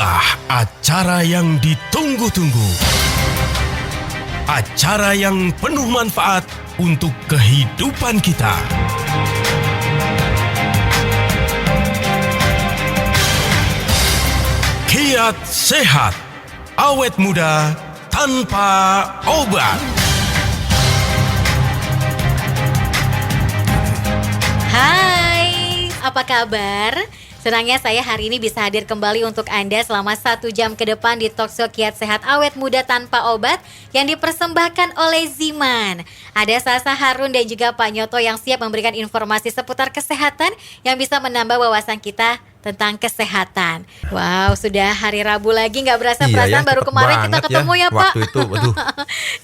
Inilah acara yang ditunggu-tunggu. Acara yang penuh manfaat untuk kehidupan kita. Kiat Sehat, awet muda tanpa obat. Hai, apa kabar? Senangnya saya hari ini bisa hadir kembali untuk Anda selama 1 jam ke depan di Talkshow Kiat Sehat Awet Muda Tanpa Obat yang dipersembahkan oleh Ziman. Ada Sasa Harun dan juga Pak Nyoto yang siap memberikan informasi seputar kesehatan yang bisa menambah wawasan kita tentang kesehatan. Wow, sudah hari Rabu lagi, nggak berasa perasaan baru kemarin kita ketemu ya Pak. Waktu itu, waduh.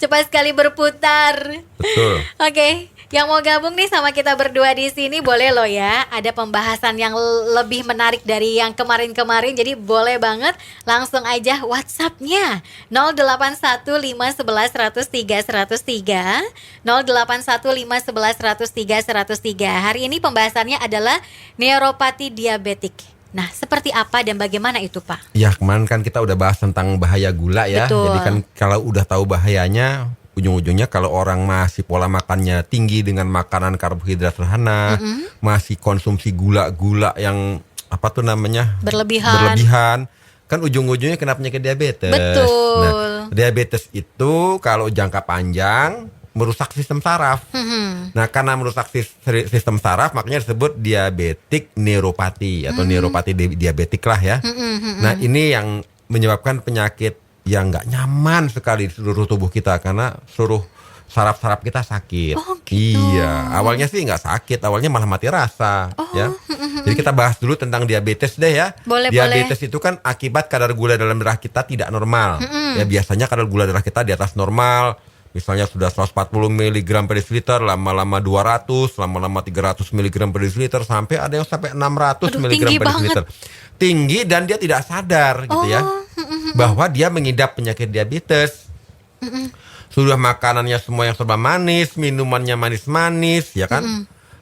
Cepat sekali berputar. Betul. Oke, yang mau gabung nih sama kita berdua di sini boleh loh ya. Ada pembahasan yang lebih menarik dari yang kemarin-kemarin, jadi boleh banget langsung aja WhatsApp-nya 081511103103 081511103103. Hari ini pembahasannya adalah neuropati diabetik. Nah, seperti apa dan bagaimana itu, Pak? Ya, kemarin kan kita udah bahas tentang bahaya gula ya. Betul. Jadi kan kalau udah tahu bahayanya, ujung-ujungnya kalau orang masih pola makannya tinggi dengan makanan karbohidrat sederhana, masih konsumsi gula-gula yang apa tuh namanya? Berlebihan. Kan ujung-ujungnya kena penyakit diabetes. Betul. Nah, diabetes itu kalau jangka panjang merusak sistem saraf. Nah, karena merusak sistem saraf, makanya disebut diabetik neuropati atau neuropati diabetik lah ya. Nah, ini yang menyebabkan penyakit yang nggak nyaman sekali di seluruh tubuh kita karena seluruh saraf-saraf kita sakit. Oh, gitu. Iya, awalnya sih nggak sakit, awalnya malah mati rasa. Ya. Jadi kita bahas dulu tentang diabetes deh ya. Diabetes itu kan akibat kadar gula dalam darah kita tidak normal. Ya, biasanya kadar gula darah kita di atas normal. Misalnya sudah 140 mg per desiliter, lama-lama 200, lama-lama 300 mg per desiliter, sampai ada yang sampai 600 mg per desiliter. Tinggi dan dia tidak sadar gitu ya. Bahwa dia mengidap penyakit diabetes. Sudah makanannya semua yang serba manis, minumannya manis-manis, ya kan?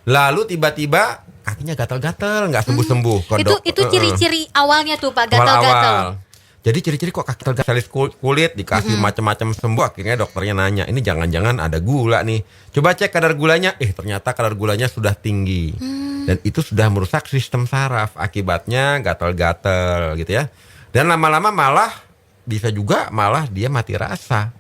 Lalu tiba-tiba kakinya gatal-gatal, nggak sembuh-sembuh. Itu ciri-ciri awalnya tuh Pak, gatal-gatal. Jadi ciri-ciri kok kaki gatal kulit, dikasih macam-macam sembuh, akhirnya dokternya nanya, ini jangan-jangan ada gula nih. Coba cek kadar gulanya, ternyata kadar gulanya sudah tinggi. Dan itu sudah merusak sistem saraf, akibatnya gatal-gatal gitu ya. Dan lama-lama malah bisa juga malah dia mati rasa.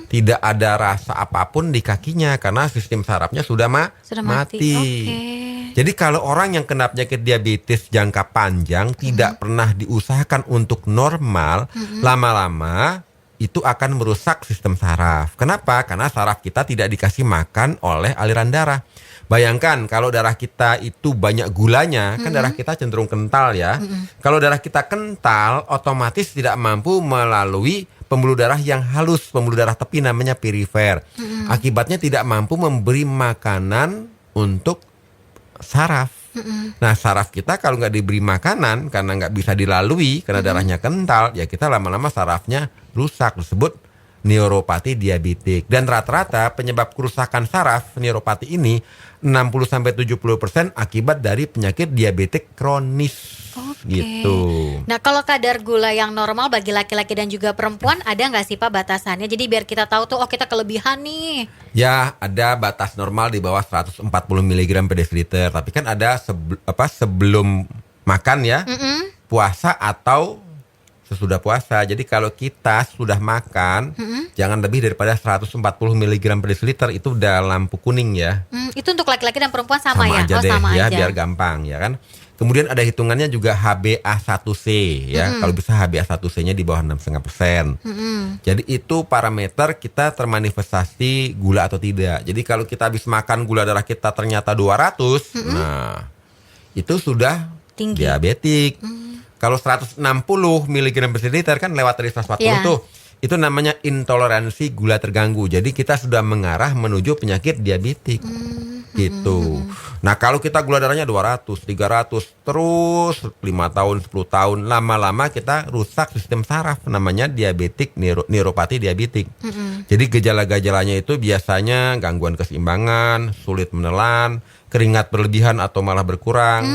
Tidak ada rasa apapun di kakinya karena sistem sarafnya sudah mati. Okay. Jadi kalau orang yang kena penyakit diabetes jangka panjang tidak pernah diusahakan untuk normal, lama-lama itu akan merusak sistem saraf. Kenapa? Karena saraf kita tidak dikasih makan oleh aliran darah. Bayangkan kalau darah kita itu banyak gulanya, kan darah kita cenderung kental ya. Kalau darah kita kental, otomatis tidak mampu melalui pembuluh darah yang halus, pembuluh darah tepi namanya perifer. Akibatnya tidak mampu memberi makanan untuk saraf. Nah, saraf kita kalau nggak diberi makanan karena nggak bisa dilalui karena darahnya kental, ya kita lama-lama sarafnya rusak, disebut neuropati diabetik. Dan rata-rata penyebab kerusakan saraf neuropati ini 60-70% akibat dari penyakit diabetik kronis. Gitu. Nah, kalau kadar gula yang normal bagi laki-laki dan juga perempuan ada nggak sih Pak batasannya? Jadi biar kita tahu tuh, kita kelebihan nih. Ya, ada batas normal di bawah 140 mg per desiliter. Tapi kan ada sebelum makan ya, puasa atau sesudah puasa. Jadi kalau kita sudah makan, jangan lebih daripada 140 mg per desiliter, itu udah lampu kuning ya. Itu untuk laki-laki dan perempuan sama ya? Aja deh, sama ya, aja. Biar gampang ya kan. Kemudian ada hitungannya juga HbA1c ya. Kalau bisa HbA1c-nya di bawah 6,5%. Jadi itu parameter kita termanifestasi gula atau tidak. Jadi kalau kita habis makan gula darah kita ternyata 200, nah itu sudah tinggi, diabetik. Kalau 160 mg per desiliter kan lewat dari 140 tuh. Itu namanya intoleransi gula terganggu. Jadi kita sudah mengarah menuju penyakit diabetik. Gitu. Nah, kalau kita gula darahnya 200, 300 terus 5 tahun, 10 tahun, lama-lama kita rusak sistem saraf, namanya diabetik neuropati diabetik. Jadi gejala-gejalanya itu biasanya gangguan keseimbangan, sulit menelan, keringat berlebihan atau malah berkurang.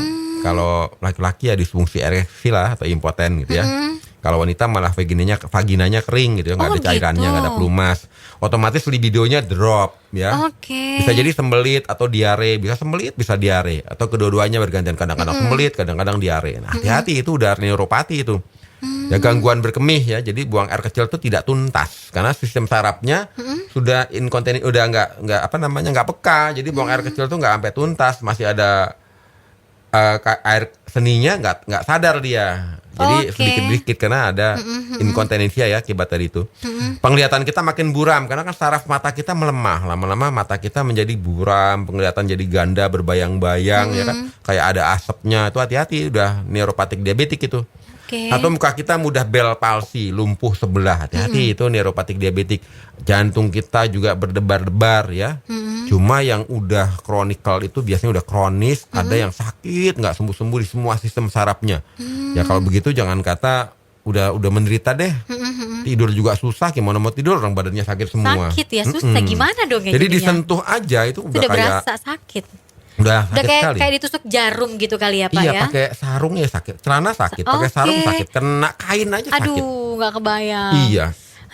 Kalau laki-laki ya disfungsi ereksi lah atau impoten gitu ya. Kalau wanita malah vaginanya kering gitu ya, nggak Oh, ada cairannya, gitu. nggak ada pelumas. Otomatis libidonya drop ya. Oke. Bisa jadi sembelit atau diare, bisa sembelit, bisa diare, atau kedua-duanya bergantian, kadang-kadang sembelit, kadang-kadang diare. Nah, hati-hati itu udah neuropati itu. Ya gangguan berkemih ya. Jadi buang air kecil itu tidak tuntas karena sistem sarafnya sudah inkontinent, udah nggak peka. Jadi buang air kecil tuh nggak sampai tuntas, masih ada air seninya nggak sadar dia. Jadi Oke. sedikit-sedikit karena ada inkontinensia ya akibat dari itu. Penglihatan kita makin buram karena kan saraf mata kita melemah. Lama-lama mata kita menjadi buram, penglihatan jadi ganda, berbayang-bayang ya kan. Kayak ada asapnya. Itu hati-hati, udah neuropatik diabetik itu. Oke. Atau muka kita mudah Bell palsy, lumpuh sebelah. Hati-hati, itu neuropatik diabetik. Jantung kita juga berdebar-debar ya. Cuma yang udah kronikal itu biasanya udah kronis, ada yang sakit nggak sembuh-sembuh di semua sistem sarafnya. Ya kalau begitu jangan kata udah menderita deh. Tidur juga susah, gimana mau tidur, orang badannya sakit semua. Sakit ya, susah. Gimana dong ya Jadi jadinya? disentuh aja itu udah Udah kayak berasa sakit. udah Udah sakit sekali. kayak ditusuk jarum gitu kali ya, Pak Iya, ya? pakai sarung ya sakit, celana sakit, pakai Oke. sarung sakit, kena kain aja sakit. Aduh, nggak kebayang. Iya.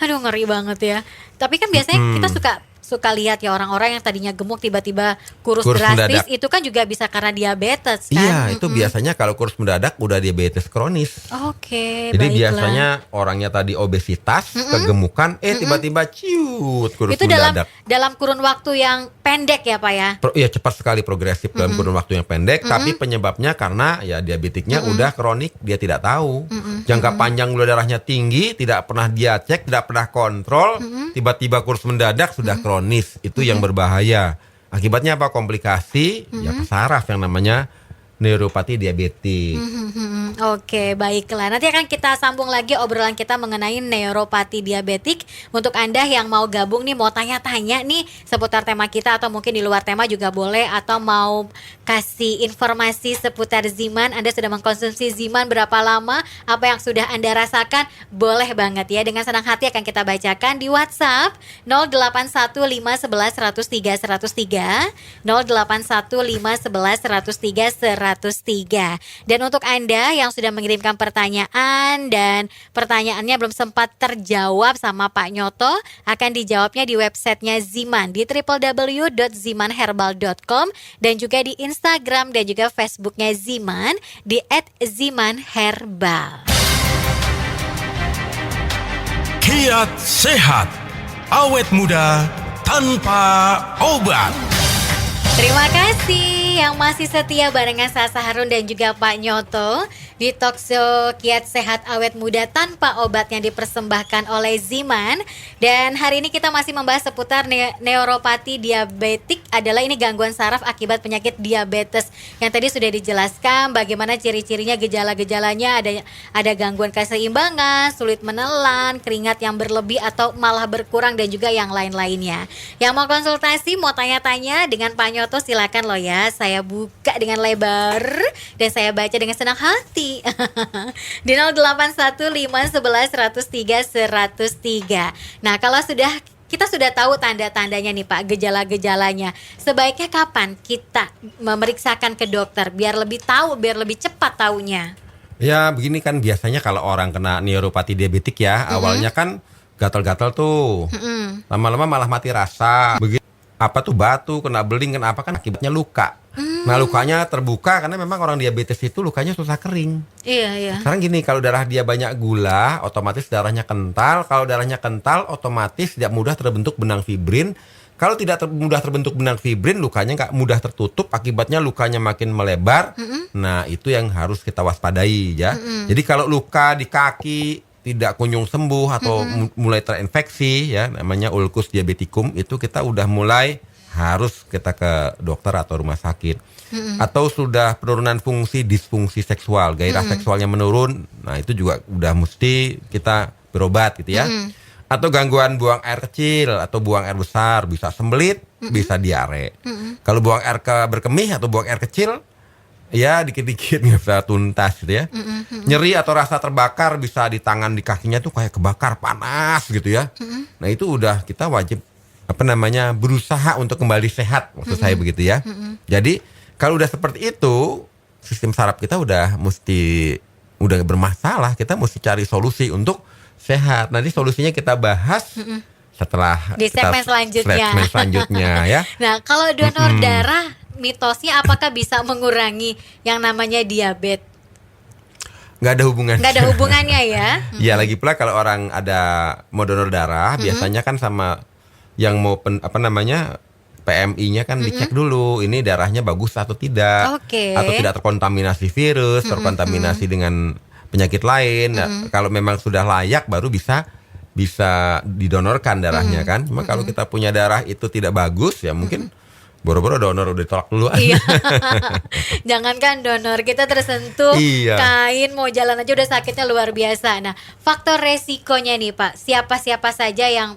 Aduh, ngeri banget ya. Tapi kan biasanya kita suka lihat ya orang-orang yang tadinya gemuk tiba-tiba kurus drastis, mendadak. itu kan juga bisa karena diabetes kan? Iya, itu biasanya kalau kurus mendadak udah diabetes kronis. Oke, Jadi baiklah. biasanya orangnya tadi obesitas, kegemukan, tiba-tiba ciut kurus Itu dalam mendadak. kurun waktu yang pendek ya, Pak ya? Iya, cepat sekali progresif dalam kurun waktu yang pendek, tapi penyebabnya karena ya diabetiknya udah kronik, dia tidak tahu. Jangka panjang gula darahnya tinggi, tidak pernah dia cek, tidak pernah kontrol, tiba-tiba kurus mendadak sudah kronis. Itu yang berbahaya. Akibatnya apa? Komplikasi, ya saraf yang namanya neuropati diabetik. Oke, baiklah. Nanti akan kita sambung lagi obrolan kita mengenai neuropati diabetik. Untuk Anda yang mau gabung nih, mau tanya-tanya nih seputar tema kita atau mungkin di luar tema juga boleh, atau mau kasih informasi seputar Ziman, Anda sudah mengkonsumsi Ziman berapa lama, apa yang sudah Anda rasakan, boleh banget ya. Dengan senang hati akan kita bacakan di WhatsApp 081511103103, 081511103103. Dan untuk Anda yang sudah mengirimkan pertanyaan dan pertanyaannya belum sempat terjawab sama Pak Nyoto, akan dijawabnya di websitenya Ziman di www.zimanherbal.com dan juga di Instagram dan juga Facebooknya Ziman di @zimanherbal. Kiat sehat, awet muda tanpa obat. Terima kasih yang masih setia barengan Sasa Harun dan juga Pak Nyoto di Talkshow Kiat Sehat Awet Muda Tanpa Obat yang dipersembahkan oleh Ziman. Dan hari ini kita masih membahas seputar neuropati diabetik, adalah ini gangguan saraf akibat penyakit diabetes. Yang tadi sudah dijelaskan bagaimana ciri-cirinya, gejala-gejalanya, ada gangguan keseimbangan, sulit menelan, keringat yang berlebih atau malah berkurang, dan juga yang lain-lainnya. Yang mau konsultasi, mau tanya-tanya dengan Pak Nyoto, silakan loh ya. Saya buka dengan lebar dan saya baca dengan senang hati. Di 081511103103. Nah, kalau kita sudah tahu tanda-tandanya nih Pak, gejala-gejalanya, sebaiknya kapan kita memeriksakan ke dokter biar lebih tahu, biar lebih cepat taunya? Ya begini kan, biasanya kalau orang kena neuropati diabetik ya, awalnya kan gatal-gatal tuh, lama-lama malah mati rasa. Begitu batu, kena beling, kenapa kan akibatnya luka. Nah lukanya terbuka karena memang orang diabetes itu lukanya susah kering. Iya. Sekarang gini, kalau darah dia banyak gula, otomatis darahnya kental. Kalau darahnya kental, otomatis tidak mudah terbentuk benang fibrin. Kalau tidak mudah terbentuk benang fibrin, lukanya nggak mudah tertutup, akibatnya lukanya makin melebar. Nah itu yang harus kita waspadai ya. Jadi kalau luka di kaki tidak kunjung sembuh atau mulai terinfeksi ya, namanya ulcus diabeticum, itu kita udah mulai harus kita ke dokter atau rumah sakit. Atau sudah penurunan fungsi, disfungsi seksual, gairah seksualnya menurun, nah itu juga udah mesti kita berobat gitu ya. Atau gangguan buang air kecil atau buang air besar, bisa sembelit, bisa diare. Kalau buang air berkemih atau buang air kecil, ya dikit-dikit nggak bisa tuntas gitu ya. Nyeri atau rasa terbakar bisa di tangan, di kakinya tuh kayak kebakar, panas gitu ya. Nah itu udah kita wajib berusaha untuk kembali sehat, maksud saya begitu ya. Jadi kalau udah seperti itu, sistem saraf kita udah mesti udah bermasalah, kita mesti cari solusi untuk sehat. Nanti solusinya kita bahas setelah Di segmen selanjutnya. Ya. Nah, kalau donor darah, mitosnya apakah bisa mengurangi yang namanya diabetes? Nggak ada hubungannya. Nggak ada hubungannya ya? Ya, lagi pula kalau orang mau donor darah, biasanya kan sama yang mau PMI-nya kan dicek dulu, ini darahnya bagus atau tidak, Oke. atau tidak terkontaminasi virus, terkontaminasi dengan penyakit lain. Nah, kalau memang sudah layak, baru bisa didonorkan darahnya kan. Cuma kalau kita punya darah itu tidak bagus, ya mungkin boro-boro donor udah ditolak dulu. Iya. Jangankan donor, kita tersentuh Iya. kain mau jalan aja udah sakitnya luar biasa. Nah, faktor resikonya nih Pak, siapa-siapa saja yang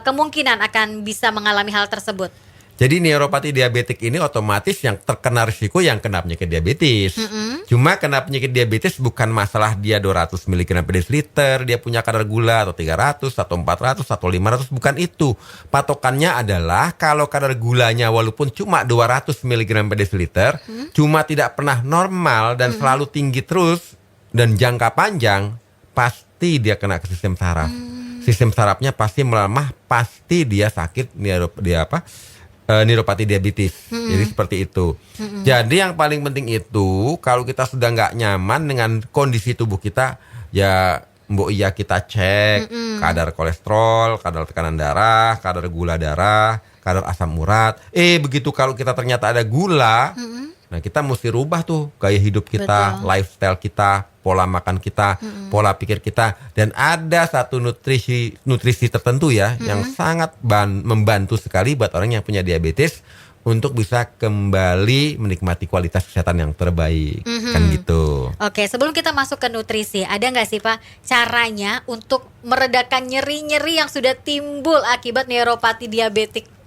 kemungkinan akan bisa mengalami hal tersebut? Jadi neuropati diabetik ini otomatis yang terkena risiko yang kena penyakit diabetes. Cuma kena penyakit diabetes bukan masalah dia 200 mg per desiliter, dia punya kadar gula atau 300 atau 400 atau 500, bukan itu. Patokannya adalah kalau kadar gulanya walaupun cuma 200 mg per desiliter, cuma tidak pernah normal dan selalu tinggi terus dan jangka panjang, pasti dia kena ke sistem saraf. Sistem sarafnya pasti melemah, pasti dia sakit, neuropati diabetes. Jadi seperti itu. Jadi yang paling penting itu kalau kita sudah nggak nyaman dengan kondisi tubuh kita, ya mbok iya kita cek kadar kolesterol, kadar tekanan darah, kadar gula darah, kadar asam urat. Begitu kalau kita ternyata ada gula, nah kita mesti rubah tuh gaya hidup kita, Betul. lifestyle kita, pola makan kita, pola pikir kita. Dan ada satu nutrisi tertentu ya yang sangat membantu sekali buat orang yang punya diabetes untuk bisa kembali menikmati kualitas kesehatan yang terbaik. Kan gitu. Oke, sebelum kita masuk ke nutrisi, ada nggak sih Pak caranya untuk meredakan nyeri-nyeri yang sudah timbul akibat neuropati diabetik?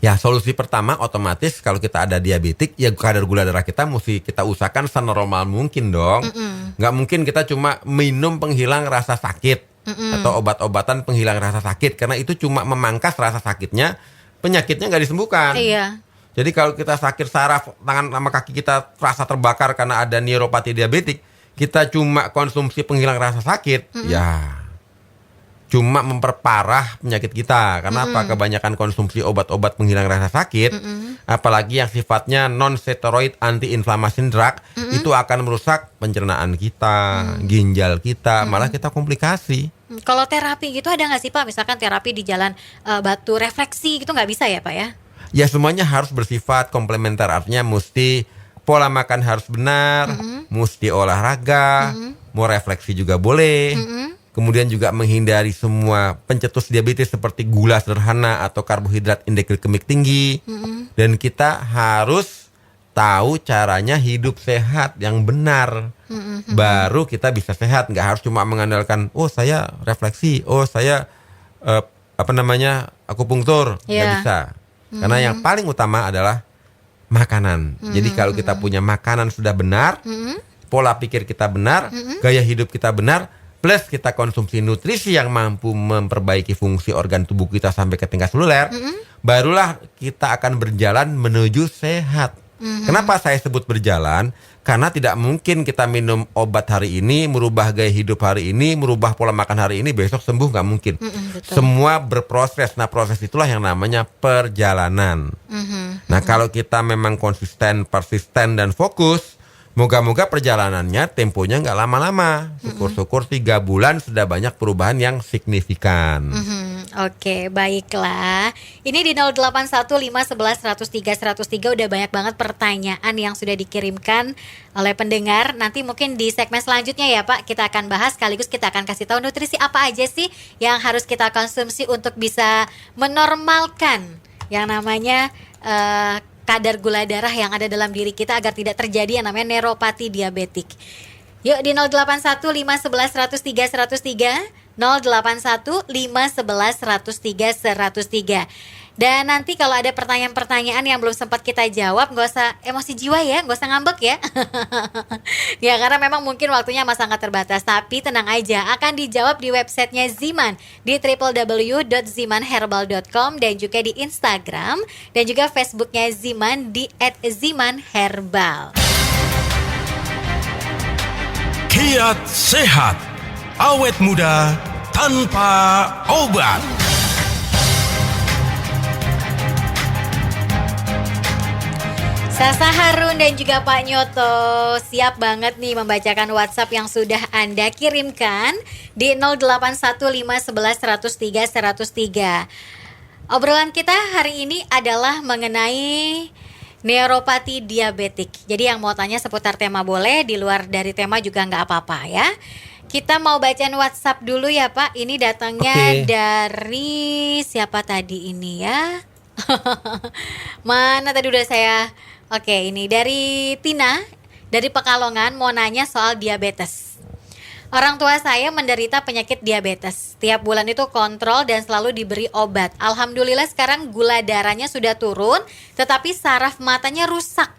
Ya, solusi pertama otomatis kalau kita ada diabetik, ya kadar gula darah kita mesti kita usahakan senormal mungkin dong. Nggak mungkin kita cuma minum penghilang rasa sakit atau obat-obatan penghilang rasa sakit, karena itu cuma memangkas rasa sakitnya, penyakitnya nggak disembuhkan. Iya. Jadi kalau kita sakit saraf, tangan sama kaki kita terasa terbakar karena ada neuropati diabetik, kita cuma konsumsi penghilang rasa sakit, ya cuma memperparah penyakit kita. Karena apa? Kebanyakan konsumsi obat-obat penghilang rasa sakit, apalagi yang sifatnya non-steroid anti-inflammation drug, itu akan merusak pencernaan kita, ginjal kita, malah kita komplikasi. Kalau terapi gitu ada nggak sih Pak? Misalkan terapi di jalan batu refleksi gitu nggak bisa ya Pak ya? Ya semuanya harus bersifat komplementer, artinya mesti pola makan harus benar, mesti olahraga, mau refleksi juga boleh. Kemudian juga menghindari semua pencetus diabetes seperti gula sederhana atau karbohidrat indeks glikemik tinggi. Dan kita harus tahu caranya hidup sehat yang benar. Baru kita bisa sehat, nggak harus cuma mengandalkan saya refleksi, saya akupunktur, nggak bisa. Karena yang paling utama adalah makanan. Jadi kalau kita punya makanan sudah benar, pola pikir kita benar, gaya hidup kita benar, plus kita konsumsi nutrisi yang mampu memperbaiki fungsi organ tubuh kita sampai ke tingkat seluler, barulah kita akan berjalan menuju sehat. Kenapa saya sebut berjalan? Karena tidak mungkin kita minum obat hari ini, merubah gaya hidup hari ini, merubah pola makan hari ini, besok sembuh, nggak mungkin. Betul. Semua berproses. Nah, proses itulah yang namanya perjalanan. Nah, kalau kita memang konsisten, persisten, dan fokus, moga-moga perjalanannya temponya nggak lama-lama. Syukur-syukur 3 bulan sudah banyak perubahan yang signifikan. Oke, baiklah. Ini di 081511103103 udah banyak banget pertanyaan yang sudah dikirimkan oleh pendengar. Nanti mungkin di segmen selanjutnya ya Pak, kita akan bahas sekaligus kita akan kasih tahu nutrisi apa aja sih yang harus kita konsumsi untuk bisa menormalkan yang namanya kadar gula darah yang ada dalam diri kita agar tidak terjadi yang namanya neuropati diabetik. Yuk di 081511103103, 081511103103. Dan nanti kalau ada pertanyaan-pertanyaan yang belum sempat kita jawab, nggak usah emosi jiwa ya, nggak usah ngambek ya. Ya karena memang mungkin waktunya masih sangat terbatas. Tapi tenang aja, akan dijawab di websitenya Ziman di www.zimanherbal.com dan juga di Instagram dan juga Facebooknya Ziman di @zimanherbal. Kiat sehat, awet muda tanpa obat. Sasa Harun dan juga Pak Nyoto siap banget nih membacakan WhatsApp yang sudah Anda kirimkan di 081511103103. Obrolan kita hari ini adalah mengenai neuropati diabetik. Jadi yang mau tanya seputar tema boleh, di luar dari tema juga nggak apa-apa ya. Kita mau bacain WhatsApp dulu ya Pak. Ini datangnya dari siapa tadi ini ya? Mana tadi udah saya... Oke, ini dari Tina, dari Pekalongan, mau nanya soal diabetes. Orang tua saya menderita penyakit diabetes. Tiap bulan itu kontrol dan selalu diberi obat. Alhamdulillah sekarang gula darahnya sudah turun, tetapi saraf matanya rusak.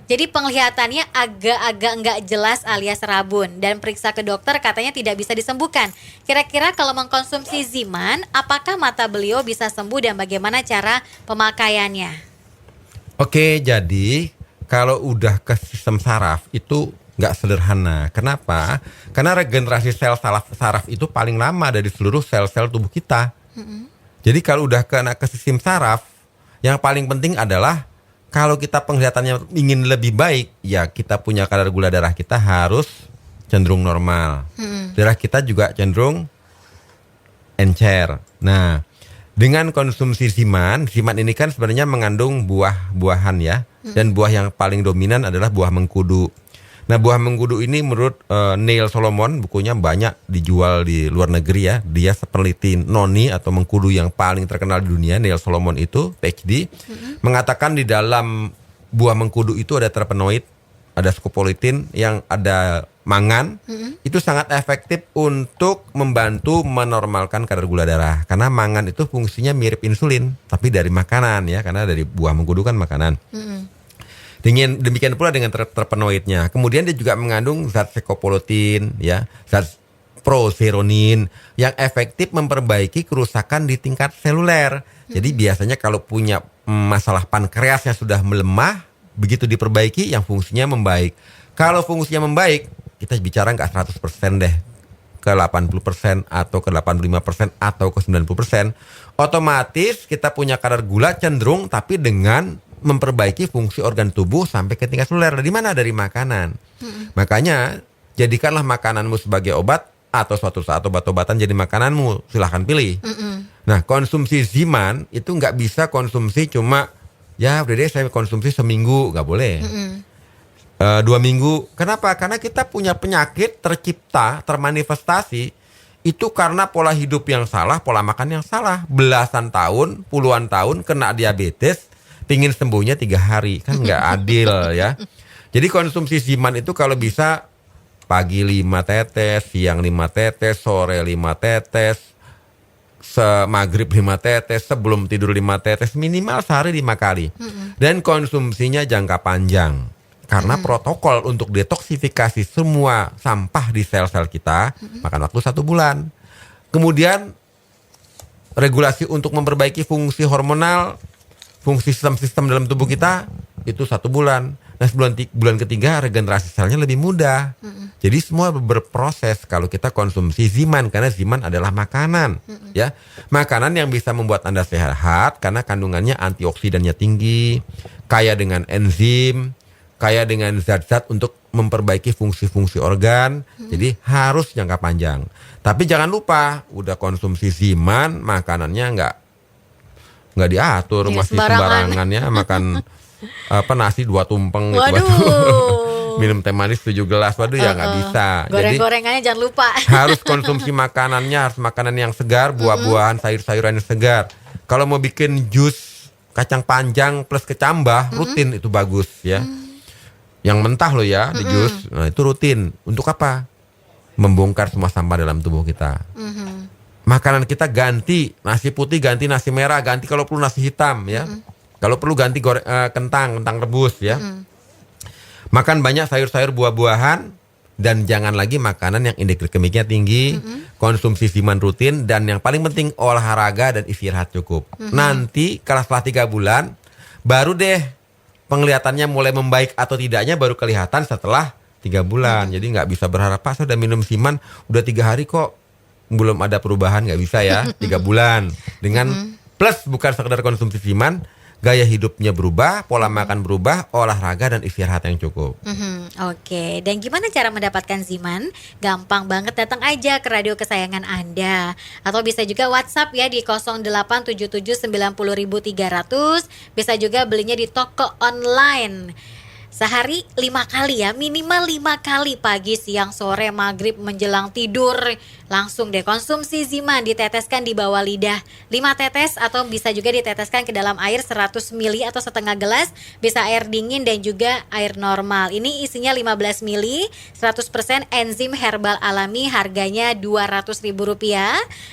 Jadi penglihatannya agak-agak nggak jelas alias rabun. Dan periksa ke dokter katanya tidak bisa disembuhkan. Kira-kira kalau mengkonsumsi Ziman, apakah mata beliau bisa sembuh dan bagaimana cara pemakaiannya? Oke, jadi kalau udah ke sistem saraf itu nggak sederhana. Kenapa? Karena regenerasi sel saraf itu paling lama dari seluruh sel-sel tubuh kita. Jadi kalau udah kena ke sistem saraf, yang paling penting adalah kalau kita penglihatannya ingin lebih baik, ya kita punya kadar gula darah kita harus cenderung normal. Darah kita juga cenderung encer. Nah, dengan konsumsi Ziman ini kan sebenarnya mengandung buah-buahan ya. Dan buah yang paling dominan adalah buah mengkudu. Nah, buah mengkudu ini menurut Neil Solomon, bukunya banyak dijual di luar negeri ya. Dia peneliti noni atau mengkudu yang paling terkenal di dunia. Neil Solomon itu PhD mengatakan di dalam buah mengkudu itu ada terpenoid, ada scopoletin, yang ada mangan. Itu sangat efektif untuk membantu menormalkan kadar gula darah. Karena mangan itu fungsinya mirip insulin, tapi dari makanan ya, karena dari buah mengkudu kan makanan. Demikian pula dengan terpenoidnya. Kemudian dia juga mengandung zat scopoletin ya, zat proseronin yang efektif memperbaiki kerusakan di tingkat seluler. Jadi biasanya kalau punya masalah pankreas yang sudah melemah, begitu diperbaiki yang fungsinya membaik. Kalau fungsinya membaik, kita bicara nggak 100% deh, ke 80% atau ke 85% atau ke 90%. Otomatis kita punya kadar gula cenderung, tapi dengan memperbaiki fungsi organ tubuh sampai ke tingkat seluler. Dari mana? Dari makanan. Makanya jadikanlah makananmu sebagai obat, atau suatu saat obat-obatan jadi makananmu. Silahkan pilih. Nah, konsumsi Ziman itu nggak bisa konsumsi cuma ya udah deh saya konsumsi seminggu, nggak boleh. 2 minggu. Kenapa? Karena kita punya penyakit tercipta, termanifestasi itu karena pola hidup yang salah, pola makan yang salah. Belasan tahun, puluhan tahun kena diabetes, pingin sembuhnya 3 hari, kan nggak adil ya. Jadi konsumsi Ziman itu kalau bisa pagi 5 tetes, siang 5 tetes, sore 5 tetes, maghrib 5 tetes, sebelum tidur 5 tetes, minimal sehari 5 kali. Dan konsumsinya jangka panjang. Karena protokol untuk detoksifikasi semua sampah di sel-sel kita makan waktu 1 bulan. Kemudian regulasi untuk memperbaiki fungsi hormonal, fungsi sistem-sistem dalam tubuh kita itu 1 bulan. Nah, bulan ketiga regenerasi selnya lebih mudah. Jadi semua berproses kalau kita konsumsi Ziman, karena Ziman adalah makanan, ya. Makanan yang bisa membuat Anda sehat karena kandungannya antioksidannya tinggi, kaya dengan enzim, kaya dengan zat-zat untuk memperbaiki fungsi-fungsi organ. Jadi harus jangka panjang. Tapi jangan lupa, udah konsumsi Ziman, makanannya nggak diatur, Ya, masih sembarangan ya, makan nasi 2 tumpeng gitu. Waduh. Minum teh manis 7 gelas, waduh ya nggak bisa. Goreng-gorengannya jangan lupa. Harus konsumsi makanannya, harus makanan yang segar, buah-buahan, sayur-sayuran yang segar. Kalau mau bikin jus kacang panjang plus kecambah, rutin itu bagus ya. Yang mentah loh ya di jus, nah itu rutin. Untuk apa? Membongkar semua sampah dalam tubuh kita. Makanan kita ganti, nasi putih ganti nasi merah, ganti kalau perlu nasi hitam ya. Kalau perlu ganti kentang rebus ya. Makan banyak sayur-sayur, buah-buahan, dan jangan lagi makanan yang indeks glikemiknya tinggi. Konsumsi Ziman rutin, dan yang paling penting olahraga dan istirahat cukup. Nanti kalau setelah 3 bulan baru deh penglihatannya mulai membaik atau tidaknya baru kelihatan setelah 3 bulan. Jadi nggak bisa berharap, Pak saya udah minum Ziman udah 3 hari kok belum ada perubahan, nggak bisa ya. 3 bulan dengan plus bukan sekedar konsumsi Ziman, gaya hidupnya berubah, pola makan berubah, olahraga dan istirahat yang cukup. Oke, dan gimana cara mendapatkan Ziman? Gampang banget, datang aja ke radio kesayangan Anda. Atau bisa juga WhatsApp ya di 087790.300. Bisa juga belinya di toko online. Sehari 5 kali ya, minimal 5 kali pagi, siang, sore, maghrib, menjelang tidur. Langsung deh konsumsi Ziman, diteteskan di bawah lidah 5 tetes atau bisa juga diteteskan ke dalam air 100 ml atau setengah gelas. Bisa air dingin dan juga air normal. Ini isinya 15 ml, 100% enzim herbal alami, harganya Rp200.000.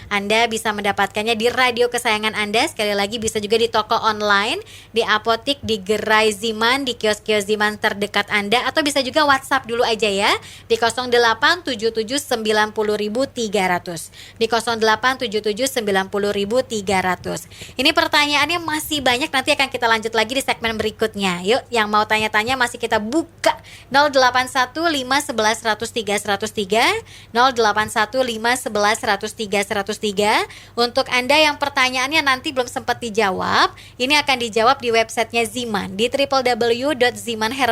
Anda bisa mendapatkannya di radio kesayangan Anda. Sekali lagi bisa juga di toko online, di apotik, di gerai Ziman, di kios-kios Ziman terdekat Anda, atau bisa juga WhatsApp dulu aja ya di 087790.300, di 087790.300. Ini pertanyaannya masih banyak, nanti akan kita lanjut lagi di segmen berikutnya. Yuk, yang mau tanya-tanya masih kita buka 081511103103, 081511103103. Untuk Anda yang pertanyaannya nanti belum sempat dijawab, ini akan dijawab di websitenya Ziman di www.zimanherbal.com.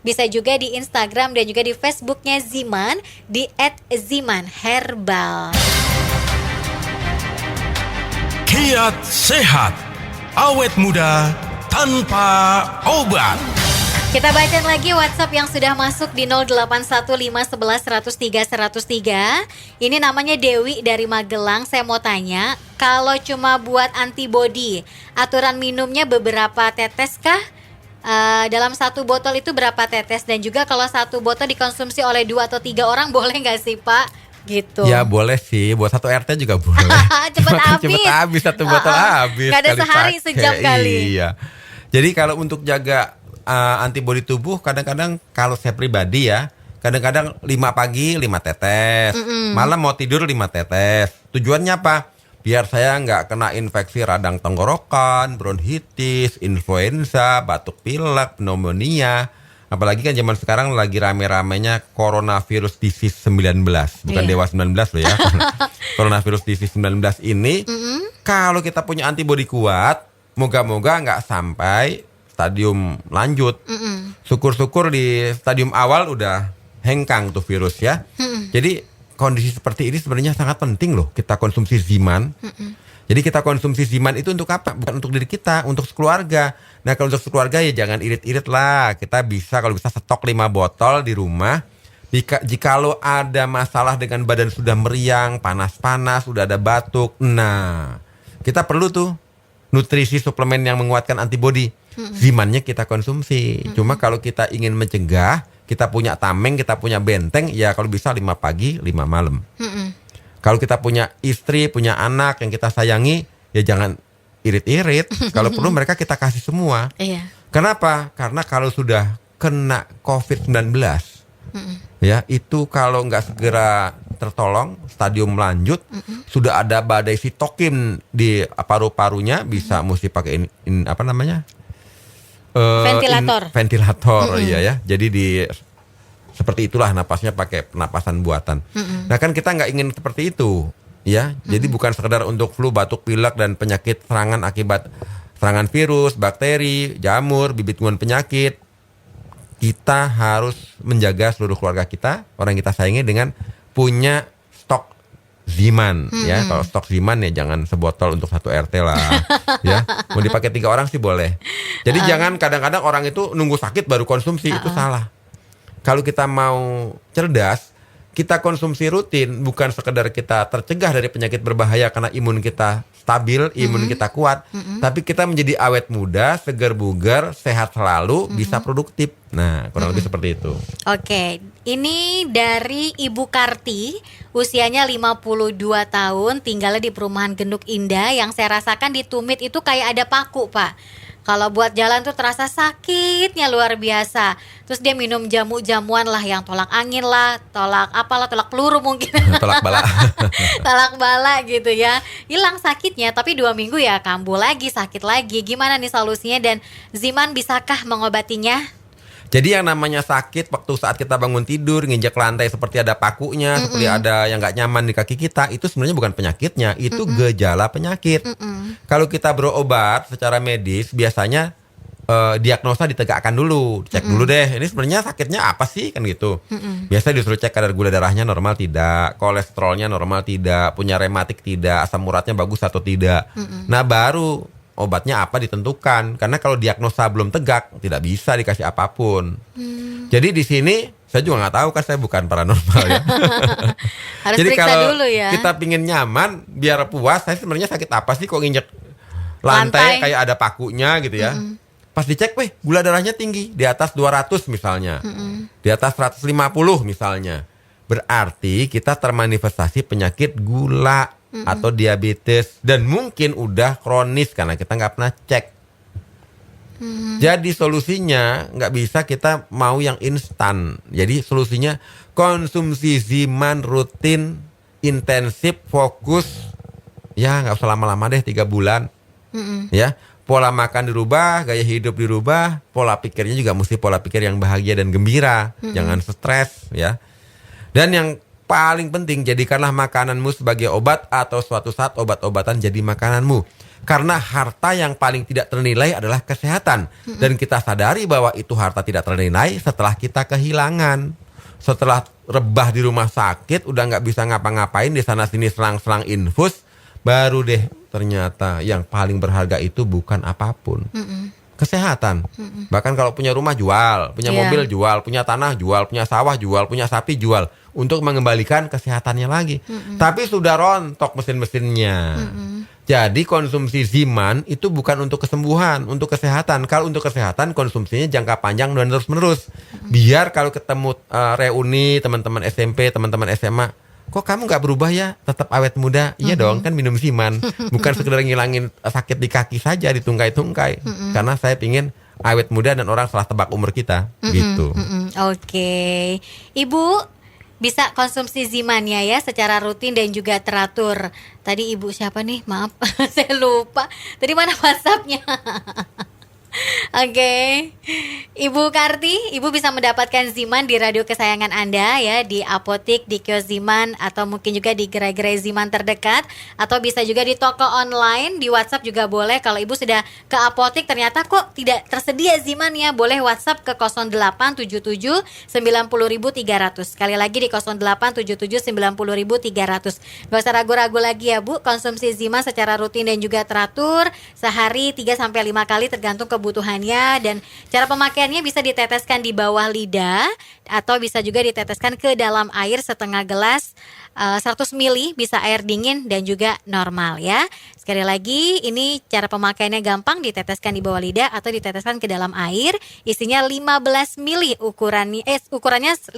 Bisa juga di Instagram dan juga di Facebooknya Ziman di @zimanherbal. Kiat sehat, awet muda tanpa obat. Kita bacain lagi WhatsApp yang sudah masuk di 081511103103. Ini namanya Dewi dari Magelang. Saya mau tanya, kalau cuma buat antibody, aturan minumnya beberapa tetes kah? Dalam satu botol itu berapa tetes? Dan juga kalau satu botol dikonsumsi oleh 2 atau 3 orang boleh nggak sih Pak? Gitu. Ya boleh sih, buat 1 RT juga boleh. Cepet habis. Cepet habis, 1 botol habis. Gak ada sekali sehari, pakai. sejam kali. Iya. Jadi kalau untuk jaga antibodi tubuh, kadang-kadang kalau saya pribadi ya, kadang-kadang 5 pagi 5 tetes, malam mau tidur 5 tetes. Tujuannya apa? Biar saya nggak kena infeksi radang tenggorokan, bronkitis, influenza, batuk pilek, pneumonia. Apalagi kan zaman sekarang lagi rame-ramenya coronavirus disease 19. Bukan Dewa 19 loh ya. Coronavirus disease 19 ini, kalau kita punya antibodi kuat, moga-moga nggak sampai stadium lanjut. Syukur-syukur di stadium awal udah hengkang tuh virus ya. Jadi kondisi seperti ini sebenarnya sangat penting loh kita konsumsi Ziman. Jadi kita konsumsi Ziman itu untuk apa? Bukan untuk diri kita, untuk keluarga. Nah kalau untuk keluarga ya jangan irit-irit lah. Kita bisa kalau bisa stok 5 botol di rumah. Jikalau ada masalah dengan badan sudah meriang, panas-panas, sudah ada batuk. Nah kita perlu tuh nutrisi suplemen yang menguatkan antibodi. Zimannya kita konsumsi. Cuma kalau kita ingin mencegah, kita punya tameng, kita punya benteng, ya kalau bisa 5 pagi, 5 malam. Kalau kita punya istri, punya anak yang kita sayangi, ya jangan irit-irit. Kalau perlu mereka kita kasih semua. Iya. Kenapa? Karena kalau sudah kena COVID-19, ya itu kalau nggak segera tertolong, stadium lanjut, sudah ada badai sitokin di paru-parunya, bisa mesti pakai apa namanya? Ventilator. Ventilator, iya ya. Jadi seperti itulah napasnya pakai penapasan buatan. Nah kan kita nggak ingin seperti itu, ya. Jadi bukan sekedar untuk flu, batuk, pilek dan penyakit serangan akibat serangan virus, bakteri, jamur, bibit kuman penyakit. Kita harus menjaga seluruh keluarga kita, orang yang kita sayangi dengan punya stok Ziman, ya. Kalau stok Ziman ya jangan sebotol untuk 1 RT lah, ya. Mau dipakai 3 orang sih boleh. Jadi jangan kadang-kadang orang itu nunggu sakit baru konsumsi, itu salah. Kalau kita mau cerdas, kita konsumsi rutin, bukan sekedar kita tercegah dari penyakit berbahaya karena imun kita stabil, imun kita kuat, tapi kita menjadi awet muda, segar bugar, sehat selalu, bisa produktif. Nah, kurang lebih seperti itu. Oke, ini dari Ibu Karti, usianya 52 tahun, tinggalnya di perumahan Genduk Indah. Yang saya rasakan di tumit itu kayak ada paku, Pak. Kalau buat jalan tuh terasa sakitnya luar biasa. Terus dia minum jamu-jamuan lah yang tolak angin lah, tolak apalah, tolak peluru mungkin. Tolak bala. Tolak bala gitu ya. Hilang sakitnya, tapi 2 minggu ya kambuh lagi, sakit lagi. Gimana nih solusinya dan Ziman bisakah mengobatinya? Jadi yang namanya sakit waktu saat kita bangun tidur, nginjak lantai seperti ada pakunya, seperti ada yang nggak nyaman di kaki kita, itu sebenarnya bukan penyakitnya, itu gejala penyakit. Kalau kita berobat secara medis, biasanya diagnosa ditegakkan dulu, cek dulu deh, ini sebenarnya sakitnya apa sih kan gitu. Biasa disuruh cek kadar gula darahnya normal tidak, kolesterolnya normal tidak, punya rematik tidak, asam uratnya bagus atau tidak. Nah baru obatnya apa ditentukan, karena kalau diagnosa belum tegak tidak bisa dikasih apapun. Jadi di sini saya juga nggak tahu, kan saya bukan paranormal ya. Harus Jadi periksa kalau dulu ya. kita pingin nyaman biar puas, saya sebenarnya sakit apa sih kok nginjek lantai kayak ada pakunya gitu ya. Pas dicek, gula darahnya tinggi, di atas 200 misalnya, di atas 150 misalnya. Berarti kita termanifestasi penyakit gula atau diabetes, dan mungkin udah kronis karena kita nggak pernah cek. Jadi solusinya nggak bisa kita mau yang instan. Jadi solusinya konsumsi Ziman rutin, intensif, fokus. Ya nggak usah lama-lama deh, 3 bulan. Ya, pola makan dirubah, gaya hidup dirubah, pola pikirnya juga mesti pola pikir yang bahagia dan gembira, jangan stres ya. Dan yang paling penting, jadikanlah makananmu sebagai obat atau suatu saat obat-obatan jadi makananmu. Karena harta yang paling tidak ternilai adalah kesehatan. Dan kita sadari bahwa itu harta tidak ternilai setelah kita kehilangan. Setelah rebah di rumah sakit, udah nggak bisa ngapa-ngapain, di sana sini selang-selang infus, baru deh ternyata yang paling berharga itu bukan apapun. Kesehatan. Bahkan kalau punya rumah jual, punya mobil jual, punya tanah jual, punya sawah jual, punya sapi jual, untuk mengembalikan kesehatannya lagi. Tapi sudah rontok mesin-mesinnya. Jadi konsumsi Ziman itu bukan untuk kesembuhan, untuk kesehatan. Kalau untuk kesehatan, konsumsinya jangka panjang dan terus-menerus. Biar kalau ketemu reuni teman-teman SMP, teman-teman SMA, kok kamu nggak berubah ya, tetap awet muda? Iya dong, kan minum Ziman. Bukan sekedar ngilangin sakit di kaki saja, ditungkai-tungkai. Karena saya pingin awet muda dan orang salah tebak umur kita, gitu. Oke. Ibu bisa konsumsi Zimannya ya secara rutin dan juga teratur. Tadi ibu siapa nih? Maaf, saya lupa. Tadi mana WhatsApp-nya? Oke, Ibu Karti, Ibu bisa mendapatkan Ziman di radio kesayangan Anda ya, di apotik, di kios Ziman, atau mungkin juga di gerai-gerai Ziman terdekat, atau bisa juga di toko online, di WhatsApp juga boleh. Kalau Ibu sudah ke apotik ternyata kok tidak tersedia Ziman ya, boleh WhatsApp ke 0877 90.300. Sekali lagi di 0877 90.300. Gak usah ragu-ragu lagi ya Bu, konsumsi Ziman secara rutin dan juga teratur, sehari 3-5 kali tergantung kebutuhannya, dan cara pemakaiannya bisa diteteskan di bawah lidah atau bisa juga diteteskan ke dalam air setengah gelas, 100 ml, bisa air dingin dan juga normal ya. Sekali lagi, ini cara pemakaiannya gampang, diteteskan di bawah lidah atau diteteskan ke dalam air, isinya 15 ml, ukurannya 15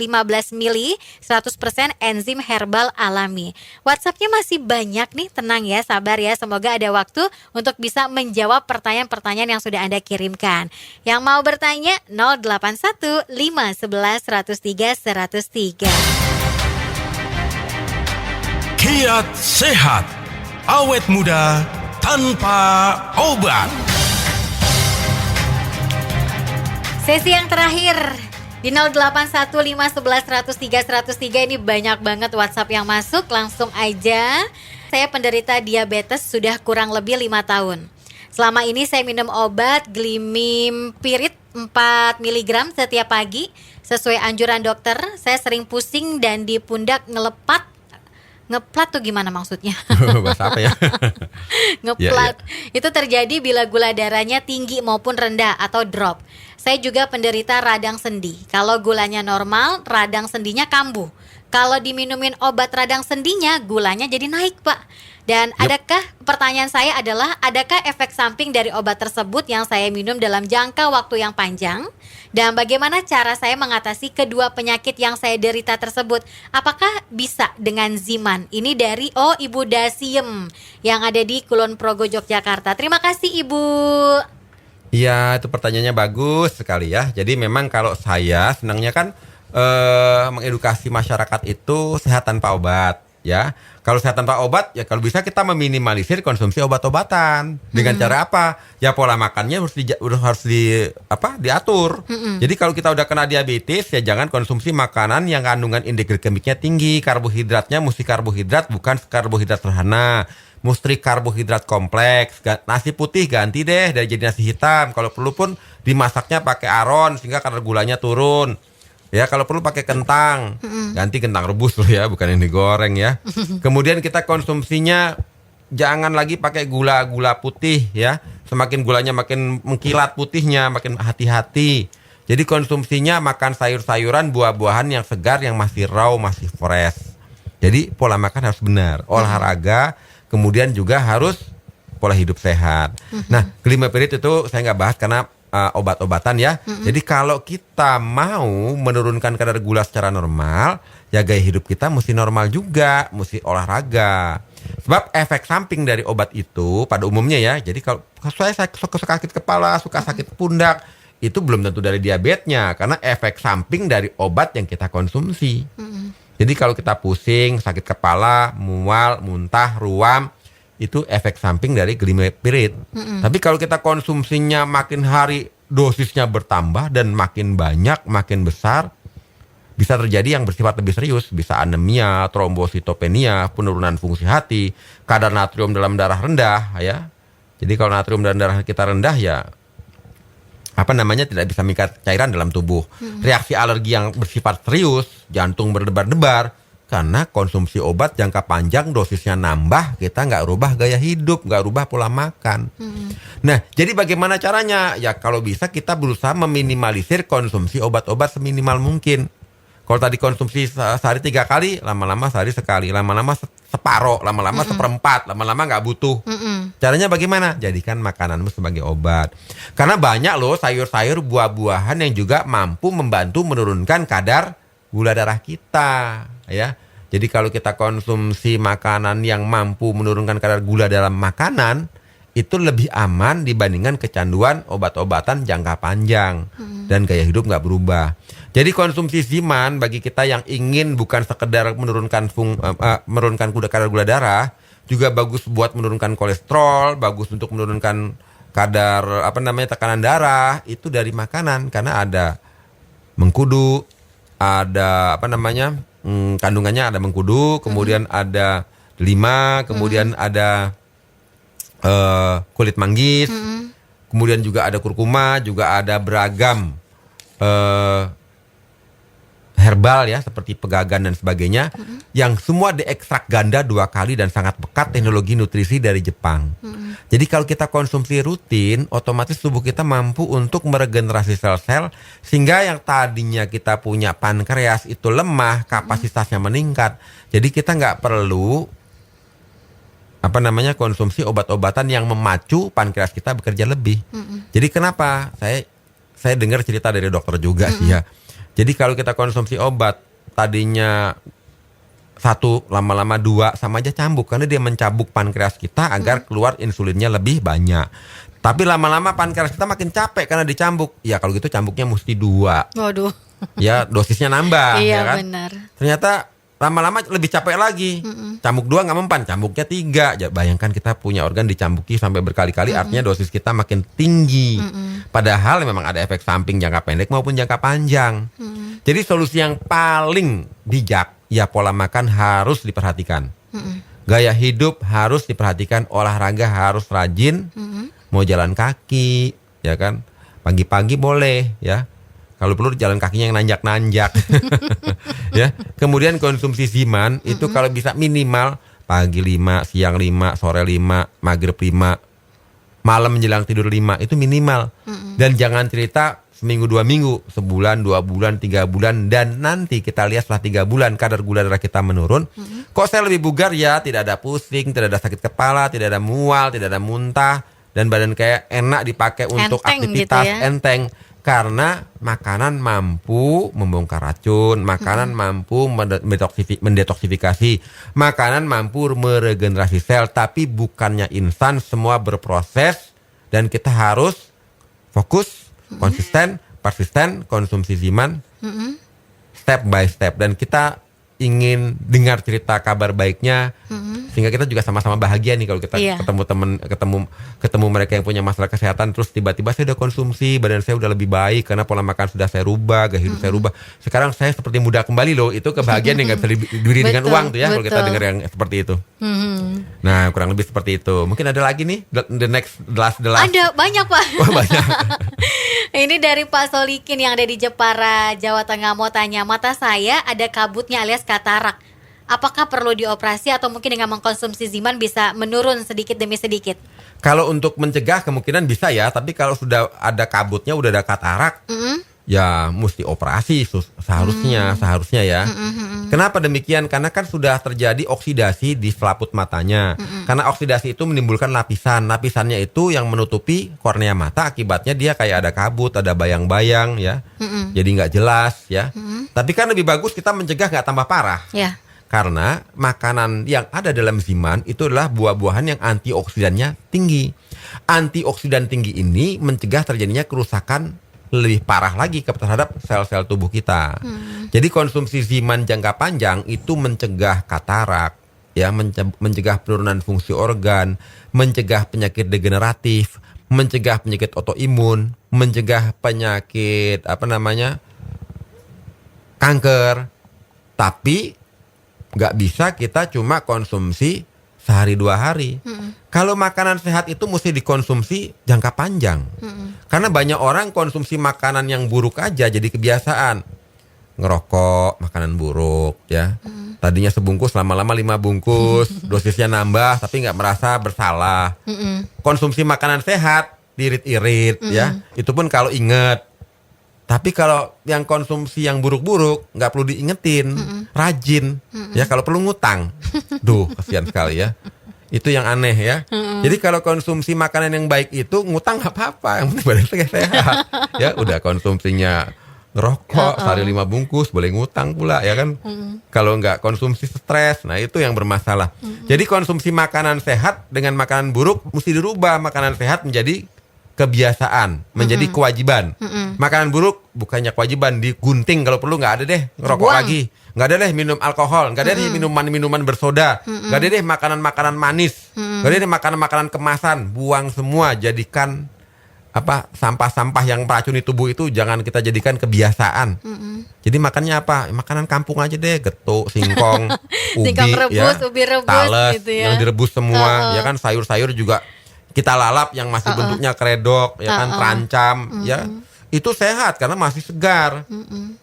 ml, 100% enzim herbal alami. WhatsAppnya masih banyak nih, tenang ya, sabar ya, semoga ada waktu untuk bisa menjawab pertanyaan-pertanyaan yang sudah Anda kirimkan. Yang mau bertanya 081 511 103 103. Kiat sehat, awet muda tanpa obat. Sesi yang terakhir di 081 511 103 103, ini banyak banget WhatsApp yang masuk, langsung aja. Saya penderita diabetes sudah kurang lebih 5 tahun. Selama ini saya minum obat Glimimpirid 4 mg setiap pagi sesuai anjuran dokter. Saya sering pusing dan di pundak ngeplat tuh gimana maksudnya? Bahasa apa ya? Ngeplat. Itu terjadi bila gula darahnya tinggi maupun rendah atau drop. Saya juga penderita radang sendi. Kalau gulanya normal, radang sendinya kambuh. Kalau diminumin obat radang sendinya, gulanya jadi naik, Pak. Dan pertanyaan saya adalah, adakah efek samping dari obat tersebut yang saya minum dalam jangka waktu yang panjang? Dan bagaimana cara saya mengatasi kedua penyakit yang saya derita tersebut? Apakah bisa dengan Ziman? Ini dari Ibu Dasiem yang ada di Kulon Progo, Yogyakarta. Terima kasih Ibu. Iya, itu pertanyaannya bagus sekali ya. Jadi memang kalau saya senangnya kan mengedukasi masyarakat itu sehat tanpa obat. ya. Kalau sehat tanpa obat, ya kalau bisa kita meminimalisir konsumsi obat-obatan. Dengan cara apa? Ya pola makannya diatur. Jadi kalau kita udah kena diabetes, ya jangan konsumsi makanan yang kandungan indeks glikemiknya tinggi. Karbohidratnya mesti karbohidrat, bukan karbohidrat sederhana. Mesti karbohidrat kompleks. Nasi putih ganti deh dari jadi nasi hitam. Kalau perlu pun dimasaknya pakai aron sehingga kadar gulanya turun. Ya kalau perlu pakai kentang, ganti kentang rebus loh ya, bukan yang digoreng ya. Kemudian kita konsumsinya jangan lagi pakai gula putih ya. Semakin gulanya makin mengkilat putihnya, makin hati-hati. Jadi konsumsinya makan sayur-sayuran, buah-buahan yang segar, yang masih raw, masih fresh. Jadi pola makan harus benar, olahraga, kemudian juga harus pola hidup sehat. Nah, glimepirid itu saya nggak bahas karena obat-obatan ya. Jadi kalau kita mau menurunkan kadar gula secara normal, ya gaya hidup kita mesti normal juga, mesti olahraga. Sebab efek samping dari obat itu pada umumnya ya, jadi kalau saya suka sakit kepala, suka sakit pundak, itu belum tentu dari diabetesnya, karena efek samping dari obat yang kita konsumsi. Jadi kalau kita pusing, sakit kepala, mual, muntah, ruam, itu efek samping dari glimepirid. Tapi kalau kita konsumsinya makin hari dosisnya bertambah dan makin banyak, makin besar, bisa terjadi yang bersifat lebih serius. Bisa anemia, trombositopenia, penurunan fungsi hati, kadar natrium dalam darah rendah ya. Jadi kalau natrium dalam darah kita rendah ya tidak bisa mengikat cairan dalam tubuh. Reaksi alergi yang bersifat serius, jantung berdebar-debar, karena konsumsi obat jangka panjang dosisnya nambah, kita nggak rubah gaya hidup, nggak rubah pola makan. Nah, jadi bagaimana caranya? Ya kalau bisa kita berusaha meminimalisir konsumsi obat-obat seminimal mungkin. Kalau tadi konsumsi sehari 3 kali, lama-lama sehari sekali, lama-lama separoh, lama-lama seperempat, lama-lama nggak butuh. Caranya bagaimana? Jadikan makananmu sebagai obat. Karena banyak loh sayur-sayur, buah-buahan yang juga mampu membantu menurunkan kadar gula darah kita, ya. Jadi kalau kita konsumsi makanan yang mampu menurunkan kadar gula dalam makanan, itu lebih aman dibandingkan kecanduan obat-obatan jangka panjang dan gaya hidup nggak berubah. Jadi konsumsi Ziman bagi kita yang ingin bukan sekedar menurunkan kadar gula darah, juga bagus buat menurunkan kolesterol, bagus untuk menurunkan kadar tekanan darah, itu dari makanan karena ada mengkudu, ada kandungannya ada mengkudu, kemudian ada delima, kemudian ada kulit manggis, kemudian juga ada kurkuma, juga ada beragam herbal ya seperti pegagan dan sebagainya, yang semua diekstrak ganda 2 kali dan sangat pekat teknologi nutrisi dari Jepang. Jadi kalau kita konsumsi rutin, otomatis tubuh kita mampu untuk meregenerasi sel-sel, sehingga yang tadinya kita punya pankreas itu lemah, kapasitasnya meningkat. Jadi kita nggak perlu konsumsi obat-obatan yang memacu pankreas kita bekerja lebih. Jadi kenapa? Saya dengar cerita dari dokter juga sih ya. Jadi kalau kita konsumsi obat tadinya 1, lama-lama 2, sama aja cambuk, karena dia mencabuk pankreas kita agar keluar insulinnya lebih banyak. Tapi lama-lama pankreas kita makin capek karena dicambuk. Ya kalau gitu cambuknya mesti 2. Waduh. Ya dosisnya nambah. Iya ya kan? benar. Ternyata lama-lama lebih capek lagi. Cambuk 2 nggak mempan, cambuknya 3. Ya, bayangkan kita punya organ dicambuki sampai berkali-kali, artinya dosis kita makin tinggi. Padahal memang ada efek samping jangka pendek maupun jangka panjang. Jadi solusi yang paling bijak, ya pola makan harus diperhatikan. Gaya hidup harus diperhatikan, olahraga harus rajin. Mau jalan kaki, ya kan? Pagi-pagi boleh, ya. Kalau perlu jalan kakinya yang nanjak-nanjak. Ya. Kemudian konsumsi Ziman itu kalau bisa minimal pagi 5, siang 5, sore 5, maghrib 5, malam menjelang tidur 5, itu minimal. Dan jangan cerita seminggu 2 minggu, sebulan, 2 bulan, 3 bulan, dan nanti kita lihat setelah 3 bulan kadar gula darah kita menurun. Kok saya lebih bugar ya? Tidak ada pusing, tidak ada sakit kepala, tidak ada mual, tidak ada muntah, dan badan kayak enak dipakai untuk Enteng aktivitas, gitu ya. enteng. Karena makanan mampu membongkar racun, makanan mampu mendetoksifikasi, makanan mampu meregenerasi sel, tapi bukannya instan, semua berproses, dan kita harus fokus, konsisten, persisten, konsumsi Ziman, step by step. Dan kita ingin dengar cerita kabar baiknya, sehingga kita juga sama-sama bahagia nih kalau kita Iya. ketemu mereka yang punya masalah kesehatan, terus tiba-tiba saya udah konsumsi, badan saya udah lebih baik karena pola makan sudah saya rubah, gaya hidup saya rubah. Sekarang saya seperti muda kembali loh. Itu kebahagiaan yang nggak bisa dibeli dengan Betul, uang tuh ya, kalau kita betul. dengar yang seperti itu. Nah, kurang lebih seperti itu. Mungkin ada lagi nih the last. Ada banyak Pak. Oh, banyak. Ini dari Pak Solikin yang ada di Jepara, Jawa Tengah, mau tanya, mata saya ada kabutnya alias katarak. Apakah perlu dioperasi atau mungkin dengan mengkonsumsi Ziman bisa menurun sedikit demi sedikit? Kalau untuk mencegah kemungkinan bisa ya, tapi kalau sudah ada kabutnya, udah ada katarak, ya mesti operasi seharusnya ya. Kenapa demikian? Karena kan sudah terjadi oksidasi di selaput matanya. Karena oksidasi itu menimbulkan lapisannya itu yang menutupi kornea mata, akibatnya dia kayak ada kabut, ada bayang-bayang ya. Jadi nggak jelas ya. Tapi kan lebih bagus kita mencegah nggak tambah parah. Ya. Karena makanan yang ada dalam Ziman itu adalah buah-buahan yang antioksidannya tinggi. Antioksidan tinggi ini mencegah terjadinya kerusakan lebih parah lagi terhadap sel-sel tubuh kita. Jadi konsumsi Ziman jangka panjang itu mencegah katarak, ya, mencegah penurunan fungsi organ, mencegah penyakit degeneratif, mencegah penyakit autoimun, mencegah penyakit kanker. Tapi nggak bisa kita cuma konsumsi sehari 2 hari. Kalau makanan sehat itu mesti dikonsumsi jangka panjang. Karena banyak orang konsumsi makanan yang buruk aja jadi kebiasaan. Ngerokok, makanan buruk ya. Tadinya sebungkus, lama-lama 5 bungkus, dosisnya nambah tapi nggak merasa bersalah. Konsumsi makanan sehat, diirit-irit ya. Itu pun kalau inget. Tapi kalau yang konsumsi yang buruk-buruk nggak perlu diingetin, rajin ya, kalau perlu ngutang. Duh, kasihan sekali ya. Itu yang aneh ya. Jadi kalau konsumsi makanan yang baik itu ngutang nggak apa-apa, yang penting badan saya sehat. Ya udah, konsumsinya ngerokok sehari 5 bungkus, boleh ngutang pula ya kan. Kalau nggak konsumsi stres, nah itu yang bermasalah. Jadi konsumsi makanan sehat dengan makanan buruk mesti dirubah. Makanan sehat menjadi kebiasaan, menjadi kewajiban. Makanan buruk bukannya kewajiban, digunting, kalau perlu nggak ada deh ngerokok Buang. lagi, nggak ada deh minum alkohol, nggak ada deh minuman bersoda, nggak ada deh makanan manis, nggak ada deh makanan kemasan, buang semua. Jadikan sampah-sampah yang meracuni tubuh itu jangan kita jadikan kebiasaan. Jadi makannya apa? Makanan kampung aja deh, getuk, singkong, Singkong ubi, rebus, ya, ubi rebus tales, gitu ya. yang direbus semua, ya kan. Sayur-sayur juga kita lalap yang masih bentuknya kredok, ya kan, terancam, ya. Itu sehat karena masih segar.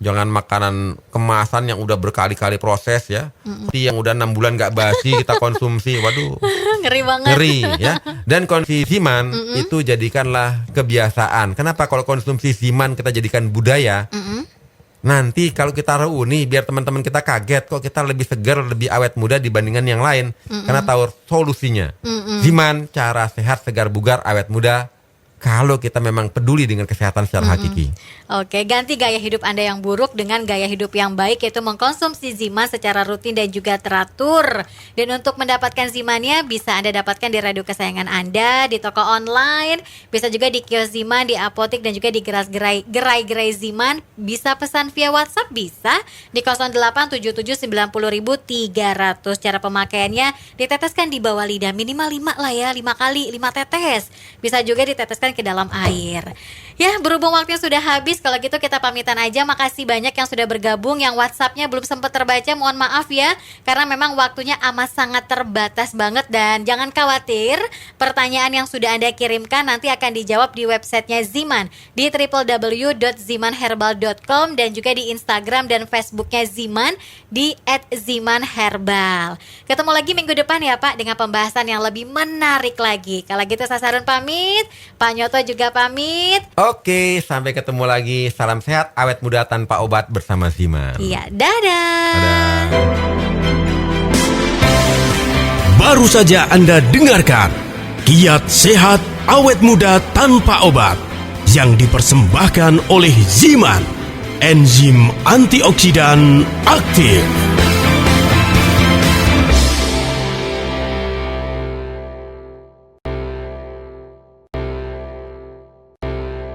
Jangan makanan kemasan yang udah berkali-kali proses ya. Yang udah 6 bulan gak basi kita konsumsi. Waduh, Ngeri banget. ngeri ya. Dan konsumsi Ziman itu jadikanlah kebiasaan. Kenapa? Kalau konsumsi Ziman kita jadikan budaya, nanti kalau kita reuni biar teman-teman kita kaget kok kita lebih segar, lebih awet muda dibandingkan yang lain. Karena tahu solusinya. Ziman, cara sehat, segar, bugar, awet muda. Kalau kita memang peduli dengan kesehatan secara hakiki. Oke, ganti gaya hidup Anda yang buruk dengan gaya hidup yang baik, yaitu mengkonsumsi Ziman secara rutin dan juga teratur. Dan untuk mendapatkan Zimannya bisa Anda dapatkan di radio kesayangan Anda, di toko online, bisa juga di kios Ziman, di apotik, dan juga di gerai-gerai Ziman. Bisa pesan via WhatsApp, bisa di 0877900300. Cara pemakaiannya, diteteskan di bawah lidah minimal 5 lah ya, 5 kali, 5 tetes. Bisa juga diteteskan ke dalam air. Ya, berhubung waktunya sudah habis, kalau gitu kita pamitan aja. Makasih banyak yang sudah bergabung. Yang WhatsApp-nya belum sempat terbaca, mohon maaf ya, karena memang waktunya amat sangat terbatas banget. Dan jangan khawatir, pertanyaan yang sudah Anda kirimkan nanti akan dijawab di websitenya Ziman, di www.zimanherbal.com, dan juga di Instagram dan Facebooknya Ziman di @zimanherbal. Ketemu lagi minggu depan ya Pak, dengan pembahasan yang lebih menarik lagi. Kalau gitu saya Sarun pamit, Pak Nyoto juga pamit. Oke, sampai ketemu lagi. Salam sehat, awet muda tanpa obat bersama Ziman. Iya, dadah. Dadah. Baru saja Anda dengarkan Kiat Sehat Awet Muda Tanpa Obat yang dipersembahkan oleh Ziman, enzim antioksidan aktif.